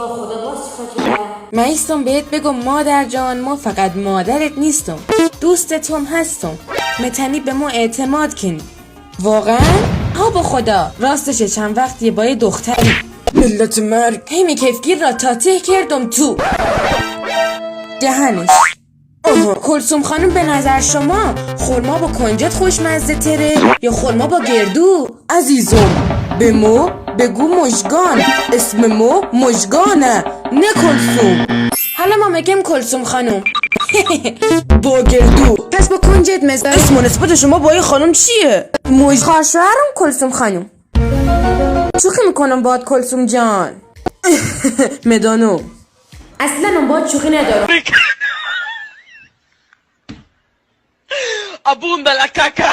خدا باز چیکار کرد؟ من ایستم بهت بگم مادر جان، ما فقط مادرت نیستم، دوستتم هستم. متنی به ما اعتماد کنی. واقعا؟ ها با خدا راستشه چند وقتیه با یه دختری ملت مرگ همی کفگیر را تاته کردم تو دهنش. کلثوم خانم به نظر شما خورما با کنجد خوشمزه تره یا خورما با گردو؟ عزیزم به مو بگو مژگان، اسم مو مژگانه نه کلثوم. حالا ما میگم کلثوم خانم با گردو پس با کنجد مزه. اسم و نسبت شما با این خانم چیه؟ خواهرم کلثوم خانم. شوخی میکنم باد کلثوم جان. مدانو اصلا من باد شوخی ندارم. Abunda la caca.